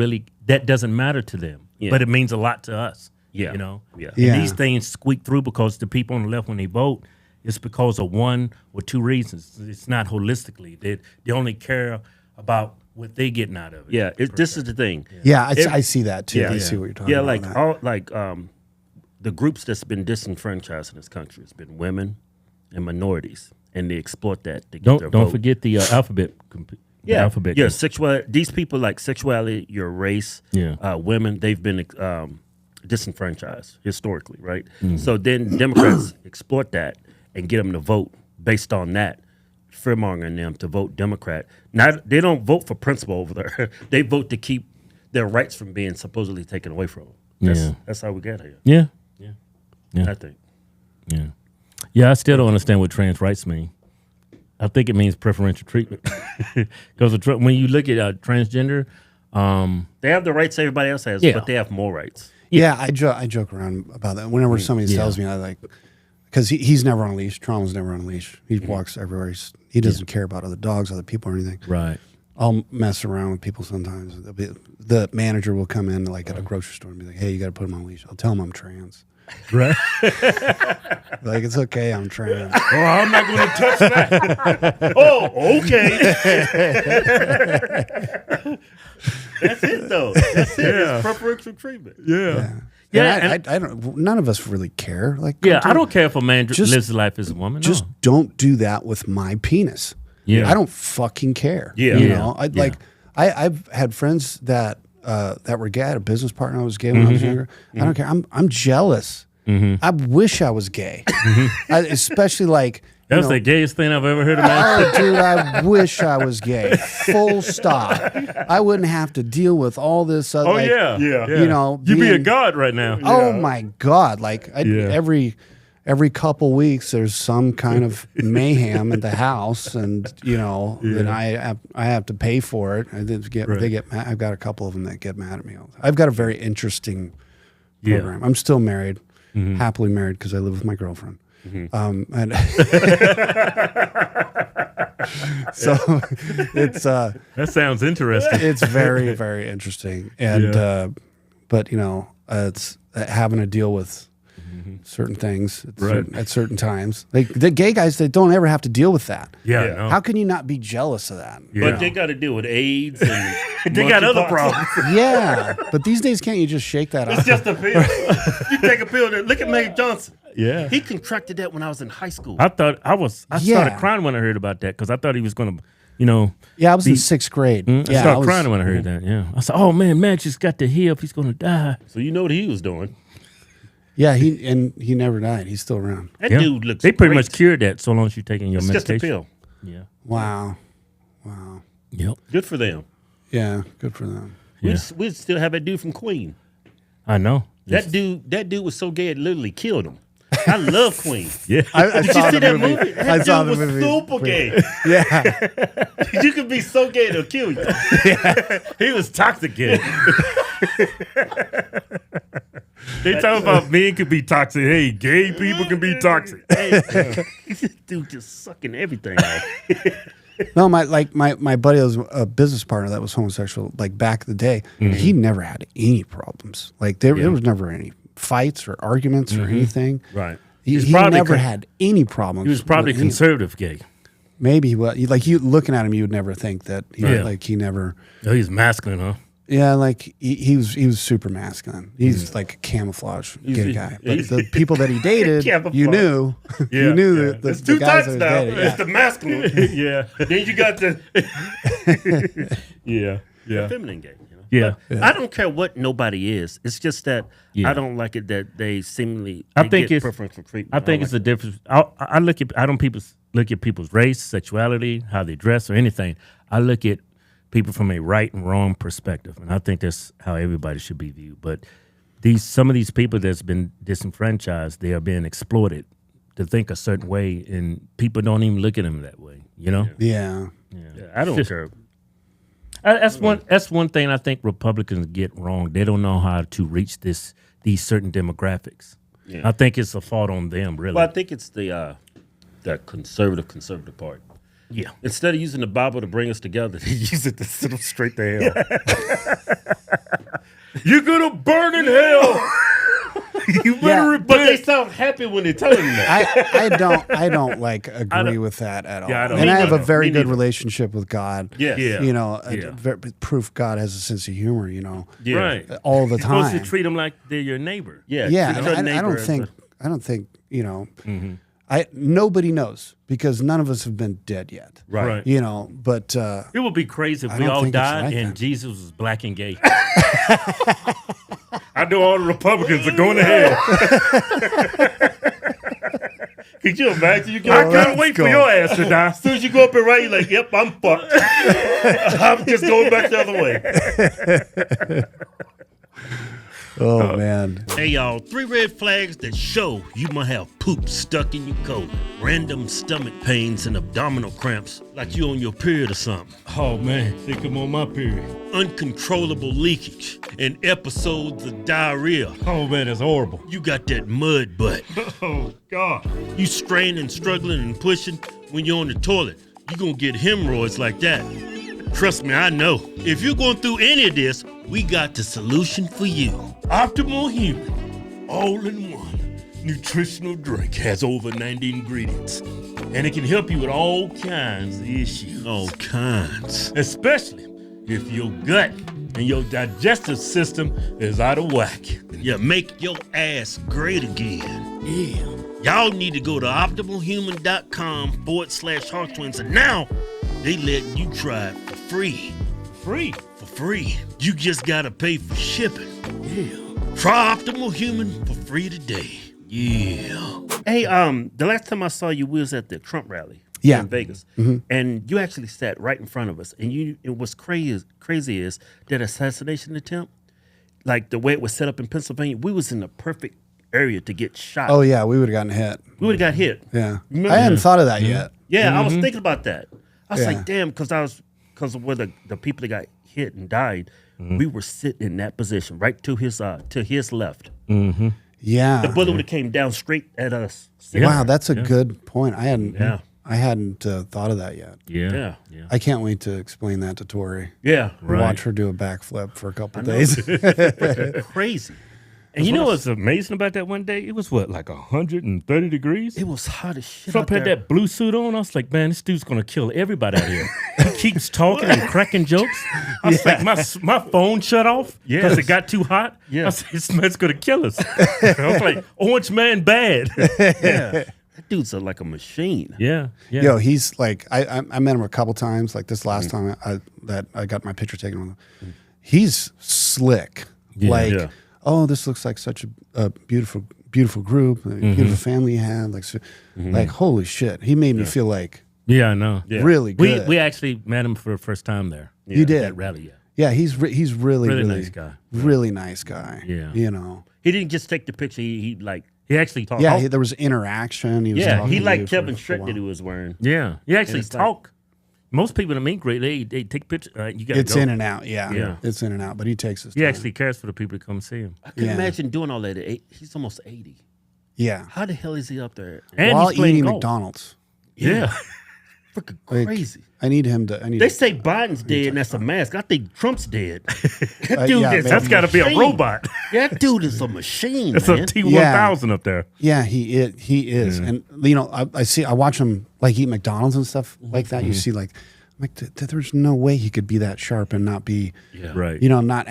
matter to them, Yeah. but it means a lot to us. Yeah. You know, Yeah. Yeah. And these things squeak through because the people on the left, when they vote, it's because of one or two reasons. It's not holistically. They only care about what they getting out of it. Yeah, this is the thing. Yeah, I see that too. Yeah. I see what you're talking Yeah, about. like on that. all the groups that's been disenfranchised in this country has been women and minorities, and they exploit that to get their Don't vote. forget the alphabet. The alphabet. Yeah, these people like sexuality, your race, Yeah. women, they've been disenfranchised historically, right? Mm-hmm. So then Democrats exploit that and get them to vote based on that, fearmongering them to vote Democrat. Now they don't vote for principle over there; they vote to keep their rights from being supposedly taken away from them. That's how we got here. Yeah. I think. Yeah. Yeah, I still don't understand what trans rights mean. I think it means preferential treatment. Because when you look at transgender, They have the rights everybody else has, Yeah. but they have more rights. Yeah, I joke around about that. Whenever somebody tells me, I like, because he's never on a leash. Trauma's never on a leash. He walks everywhere. He doesn't care about other dogs, other people, or anything. right. I'll mess around with people sometimes. The manager will come in, like at a grocery store, and be like, "Hey, you got to put him on a leash." I'll tell him I'm trans. Right. Like, it's okay, I'm trans. Oh, I'm not going to touch that. Oh, okay. That's it, though. That's it. It's preferential treatment. Yeah. Yeah, I don't. None of us really care. Like, Yeah, dude, I don't care if a man Just- lives his life as a woman. Just don't do that with my penis. Yeah. I don't fucking care. Yeah. You Yeah. know, I've had friends that were gay. I had a business partner who was gay when I was younger. I don't care. I'm jealous. I wish I was gay. Especially like, you That's know, the gayest thing I've ever heard of man. oh, dude, I wish I was gay. Full stop. I wouldn't have to deal with all this other, like, Yeah. you know, You be a being- god right now. Oh my God! Like Yeah. every couple weeks, there's some kind of mayhem at the house, and you know, then I have to pay for it. They get mad. I've got a couple of them that get mad at me all the time. I've got a very interesting program. I'm still married, happily married, because I live with my girlfriend. And so it's That sounds interesting. it's very, very interesting. And but it's having to deal with certain things at certain times. Like the gay guys that don't ever have to deal with that. Yeah. Yeah. no. How can you not be jealous of that? Yeah. But they got to deal with AIDS and They got other monkeypox. problems. Yeah, but these days can't you just shake that It's off? just a pill. You take a pill. Look at Meg Johnson. Yeah. He contracted that when I was in high school. I started Yeah. crying when I heard about that because I thought he was going to, Yeah, I was in 6th grade. I Yeah, started crying when I heard that. Yeah. I said, oh man, Magic's got the hip. He's going to die. So you know what he was doing. Yeah, he never died. He's still around. That Yeah. dude looks They pretty great. much cured that so long as you're taking your It's just a medication. pill. Yeah. Wow. Yep. Good for them. Yeah, good for them. Yeah. We still have that dude from Queen. I know. That dude was so gay it literally killed him. I love Queen. Yeah. I Did you see that movie? That I dude saw the was movie. super gay. Yeah, You could be so gay it'll kill you. He was toxic kid. They talk about men can be toxic. Hey, gay people can be toxic. This dude just sucking everything out. no, my buddy was a business partner that was homosexual. Like back in the day, he never had any problems. Like there was never any fights or arguments or anything. Right. He probably never con- had any problems. He was probably with any- conservative gay. Maybe he was. Like you looking at him, you would never think that. He never. Oh, he's masculine, huh? Yeah, like he was super masculine. He's like a camouflage gay guy. But the people that he dated, Camouflage. you knew, you knew the There's two guys types that now. he dated. It's the masculine. Yeah. Then you got the Yeah. feminine gay. Yeah. But I don't care what nobody is. It's just that Yeah. I don't like it that they seemingly I they think get it's- preferential treatment. I think don't it's a difference. I look at look at people's race, sexuality, how they dress, or anything. I look at people from a right and wrong perspective, and I think that's how everybody should be viewed. But some of these people that's been disenfranchised, they are being exploited to think a certain way, and people don't even look at them that way. Yeah. Yeah, I don't Just- care. That's one thing I think Republicans get wrong. They don't know how to reach these certain demographics. Yeah. I think it's a fault on them, really. Well, I think it's the conservative part. Yeah. Instead of using the Bible to bring us together, they use it to send them straight to hell. You're gonna burn in hell. You better repent. But they sound happy when they tell them that. I don't like agree with that at all. Yeah, I don't and I either. have a very Me good neither. relationship with God. Yes. Yeah. Proof God has a sense of humor. Yeah. Right. All the You're supposed to time. treat them like they're your neighbor. Yeah. Yeah, treat and your I neighbor don't as think. a- I don't think. Nobody knows because none of us have been dead yet. Right. But It would be crazy if I we don't all think it's died like and that. Jesus was black and gay. I know all the Republicans are going to hell. Could you imagine? You I go, can't wait for your ass to die. as soon as you go up and write, you're like, yep, I'm fucked. I'm just going back the other way. oh man, Hey, y'all, 3 red flags that show you might have poop stuck in your colon. Random stomach pains and abdominal cramps like you on your period or something. Oh man, think I'm on my period. Uncontrollable leakage and episodes of diarrhea. Oh man, that's horrible. You got that mud butt. Oh God. You straining and struggling and pushing when you're on the toilet. You gonna get hemorrhoids like that. Trust me, I know. If you're going through any of this, we got the solution for you. Optimal Human, all-in-one nutritional drink has over 90 ingredients, and it can help you with all kinds of issues. All kinds. Especially if your gut and your digestive system is out of whack. Yeah, make your ass great again. Yeah. Y'all need to go to optimalhuman.com/Hodgetwins, and now they letting you try it for free. Free. For free. You just gotta pay for shipping. Yeah. Try Optimal Human for free today. Yeah. Hey, the last time I saw you, we was at the Trump rally. Yeah. In Vegas, and you actually sat right in front of us. And it was crazy is that assassination attempt, like the way it was set up in Pennsylvania, we was in the perfect area to get shot. oh yeah, we would have gotten hit. We would have got hit. Yeah, Remember? I hadn't thought of that yet. Yeah, I was thinking about that. I was Yeah. like, damn, because of where the people that got hit and died, we were sitting in that position, right to his left. Yeah. The bullet would have came down straight at us. Wow, that's a good point. I hadn't. Yeah. I hadn't thought of that yet. Yeah. I can't wait to explain that to Tori. Yeah. Right. Watch her do a backflip for a couple days. Crazy. And you know what's amazing about that one day? It was like 130 degrees? It was hot as shit. Trump out had there. that blue suit on. I was like, man, this dude's going to kill everybody out here. He keeps talking and cracking jokes. I was like, my phone shut off because it got too hot. I was like, this man's going to kill us. I was like, Orange Man bad. Yeah. That dude's like a machine. Yeah. Yo, he's like, I met him a couple times. Like this last time I got my picture taken with him. He's slick. Yeah. Oh, this looks like such a beautiful group, a beautiful family you have. Like holy shit. He made me feel like Yeah, I know. really good. We actually met him for the first time there. You did? At rally, Yeah, he's really nice guy. Really nice guy. Yeah. You know. He didn't just take the picture. He He talked. Yeah, there was interaction. He was yeah, talking he to liked you Kevin for a shirt while. that he was wearing. Yeah. He actually it's like- talked. Most people that meet great, they take pictures. You got to It's go. in and out. Yeah. Yeah. It's in and out, but he takes his He time. actually cares for the people to come see him. I can Yeah. imagine doing all that. He's almost 80. Yeah. How the hell is he up there? And While he's playing eating golf. McDonald's. Yeah. Freaking Like, crazy. I need him to. They say Biden's dead and that's a mask. I think Trump's dead. That dude yeah, is That's got to be a machine. robot. That dude is a machine, It's man. a T-1000 up there. Yeah, he is, and you know, I watch him like eat McDonald's and stuff like that. You see, like, I'm like, there's no way he could be that sharp and not be, Right. you know, not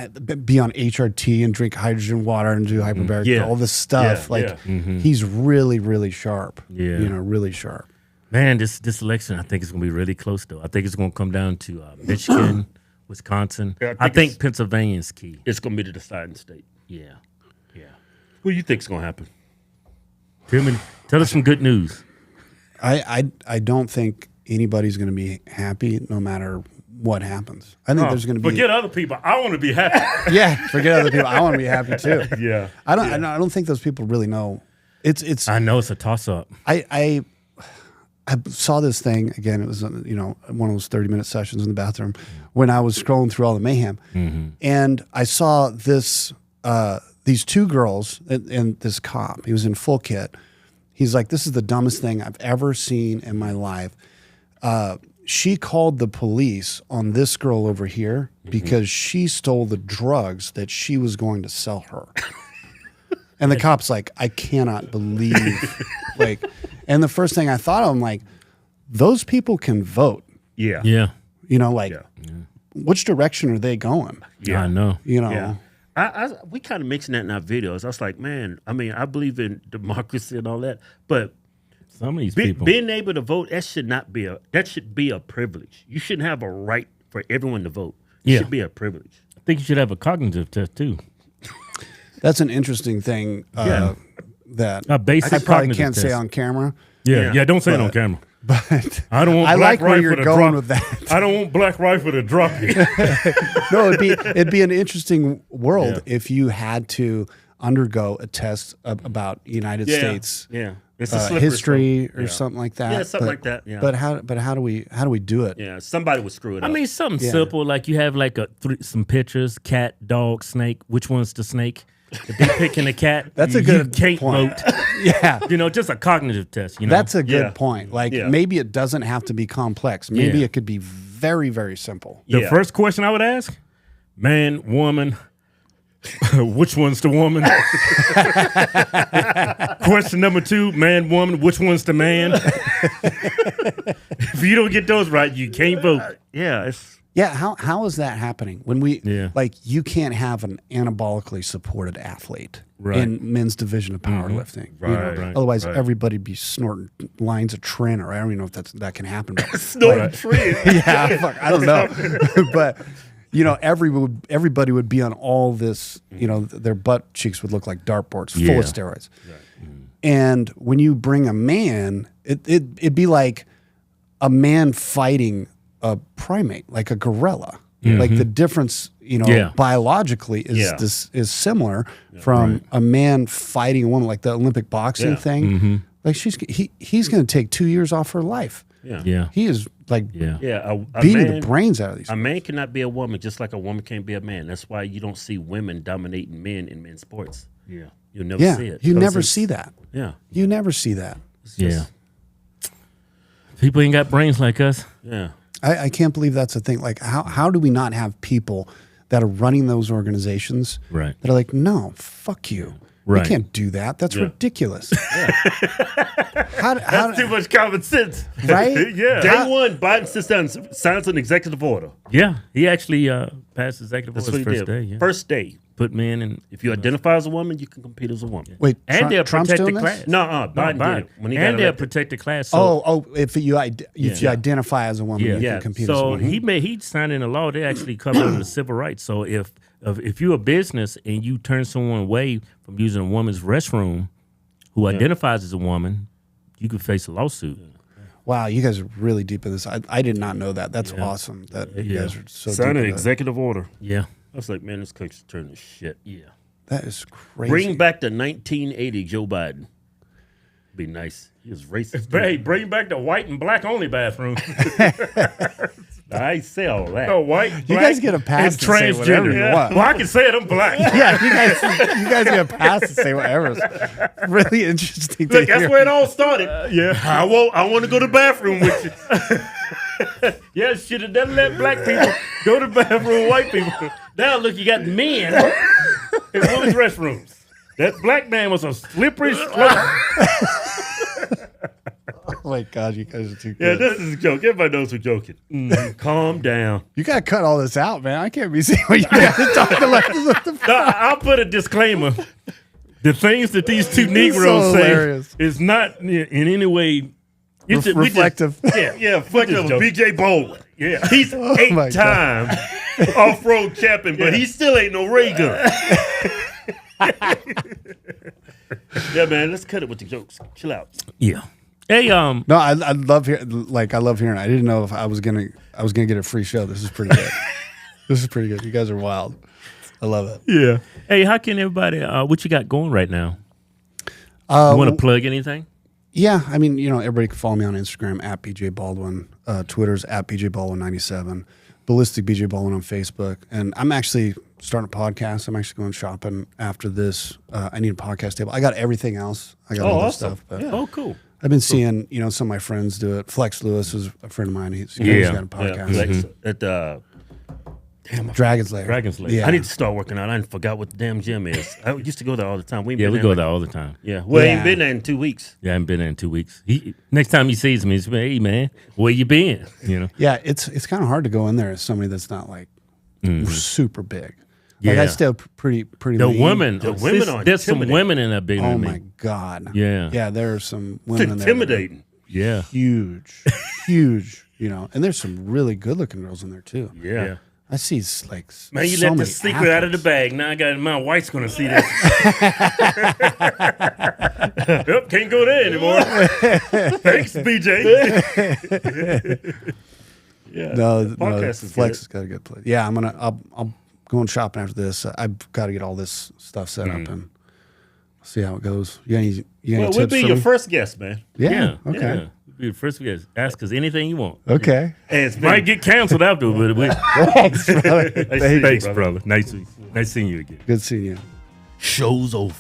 be on HRT and drink hydrogen water and do hyperbaric, Yeah. all this stuff. Yeah, like, yeah. he's really, really sharp. Yeah. you know, really sharp. Man, this election, I think it's going to be really close, though. I think it's going to come down to Michigan, Wisconsin. Yeah, I think Pennsylvania's key. It's going to be the deciding state. Yeah. What do you think's going to happen? Tell us some good news. I don't think anybody's going to be happy no matter what happens. I think there's going to be Forget other people. I want to be happy. yeah. Forget other people. I want to be happy too. Yeah. I don't think those people really know. It's I know it's a toss-up. I saw this thing again. It was one of those 30-minute sessions in the bathroom when I was scrolling through all the mayhem, and I saw these two girls and this cop. He was in full kit. He's like, "This is the dumbest thing I've ever seen in my life." She called the police on this girl over here because she stole the drugs that she was going to sell her. And the cop's like, I cannot believe, and the first thing I thought of, I'm like, those people can vote. Yeah. Yeah. You know, which direction are they going? Yeah. I know. You know, Yeah. We kind of mentioned that in our videos. I was like, man, I mean, I believe in democracy and all that, but Some of these people. being able to vote, that should be a privilege. You shouldn't have a right for everyone to vote. It Yeah. should be a privilege. I think you should have a cognitive test, too. that's an interesting thing that A basic I probably cognitive can't say test. on camera. Yeah, don't say it on camera. But I don't want I Black like where Rifle you're to going drop. with that. I don't want Black Rifle to drop you. No, it'd be an interesting world if you had to undergo a test about United States Yeah. It's a slippery history slope. or Yeah. something like that. Yeah, something like that, yeah. But how do we do it? Yeah, somebody would screw it I up. mean, something simple like you have like some pictures: cat, dog, snake. Which one's the snake? If they're picking a cat, That's a you good can't point. vote. Yeah. You know, just a cognitive test. You know, That's a good Yeah. point. Like Yeah. maybe it doesn't have to be complex. Maybe Yeah. it could be very, very simple. the Yeah. first question I would ask: man, woman. Which one's the woman? Question number 2: man, woman. Which one's the man? If you don't get those right, you can't vote. yeah, it's Yeah, how is that happening? When Yeah. you can't have an anabolically supported athlete Right. in men's division of powerlifting. you know? Right, Otherwise, right. everybody be snorting lines of tren, or I don't even know if that can happen. But snorting trees. yeah, fuck, I don't know. But you know, everybody would be on all this. You know, their butt cheeks would look like dartboards full Yeah. of steroids. And when you bring a man, it'd be like a man fighting a primate, like a gorilla. Like the difference, you know, Yeah. biologically is Yeah. is similar from a man fighting a woman, like the Olympic boxing Yeah. thing. Like he's going to take 2 years off her life. Yeah. He is like Yeah. Yeah, a beating man, the brains out of these. A man cannot be a woman, just like a woman can't be a man. That's why you don't see women dominating men in men's sports. Yeah. You'll never see it. You never Because see that. Yeah. You never see that. Yeah. People ain't got brains like us. Yeah. I can't believe that's a thing. Like, how do we not have people that are running those organizations Right. that are like, no, fuck you. Right. You can't do that. That's ridiculous. That's too much common sense. Right? Yeah. Day one, Biden sits down and signs an executive order. Yeah. He actually passed executive That's order what he first did. day. Yeah. First day. Put men in. If you identify as a woman, you can compete as a woman. Wait, And they'll Trump's protect the doing this? class. No, Biden did it when he got and they'll elected. protect the class. So, If you identify as a woman, you Yeah. can compete as a So woman. he signed in a law. They actually cover under civil rights. So if you're a business and you turn someone away from using a woman's restroom who identifies as a woman, you could face a lawsuit. Wow, you guys are really deep in this. I did not know that. That's awesome that you guys are so Sign deep an in that. executive order. Yeah. I was like, man, this country's turning to shit. Yeah. That is crazy. Bring back the 1980 Joe Biden. Be nice. He was racist. Hey, bring back the white and black only bathroom. I say all that. No white, You black, guys get a pass and to say whatever transgender. you want. Well, I can say it. I'm black. Yeah, you guys get a pass to say whatever. It's really interesting to Look, that's hear. where it all started. Yeah. I want to go to the bathroom with you. Yeah, should have never let black people go to the bathroom with white people. Now look, you got men in women's restrooms. That black man was a slippery slope. Oh my God, you guys are too Yeah, good. this is a joke. Everybody knows we're joking. Calm down. You gotta cut all this out, man. I can't be seeing what you guys are talking like. No, I'll put a disclaimer. The things that these two This is Negroes so say hilarious. is not in any way it's just- we just- Reflective. Yeah, fuck just up joking. B.J. Baldwin. Yeah. He's my God. 8-time off-road champion, but he still ain't no ray gun. Yeah, man, let's cut it with the jokes. Chill out. Yeah. Hey, No, I love hearing. Like, I love hearing. I didn't know if I was gonna get a free show. This is pretty good. This is pretty good. You guys are wild. I love it. yeah. Hey, how can everybody? What you got going right now? You want to plug anything? Yeah, I mean, everybody can follow me on Instagram at BJ Baldwin. Twitter's at BJ Baldwin97. Ballistic BJ Baldwin on Facebook. And I'm actually starting a podcast. I'm actually going shopping after this. I need a podcast table. I got everything else. I got all this awesome. stuff. But Oh, cool. I've been seeing, some of my friends do it. Flex Lewis is a friend of mine. He's got a Yeah, podcast. Flex at the Dragon's Lair. Dragon's Lair. Yeah. I need to start working out. I forgot what the damn gym is. I used to go there all the time. We ain't Yeah, been we there go like- there all the time. Yeah, well, I ain't Yeah. been there in 2 weeks. Yeah, I haven't been there in 2 weeks. Next time he sees me, he's like, hey, man, where you been? Yeah, it's kind of hard to go in there as somebody that's not like super big. Like, Yeah. I still pretty The lean. women, The women are there's some intimidating. women in that big Oh than my me. God. Yeah. Yeah, there are some It's women in there that are intimidating. Yeah. huge, huge, and there's some really good looking girls in there too. Yeah. I see like Man, you so let the many secret out of the athletes. bag. Now I got my wife's gonna see this. Yep, can't go there anymore. Thanks, BJ. Yeah, No, podcast is Flex good. has got a good place. Yeah, I'll go and shopping after this. I've got to get all this stuff set up and see how it goes. You got any Well, tips we'll be for your me? first guest, man. Yeah. Okay. Yeah. Be the first guest. Ask us anything you want. Okay. Hey, it's Might been, get canceled afterward, but Thanks, brother. thanks, brother. Nice seeing you again. Good seeing you. show's over.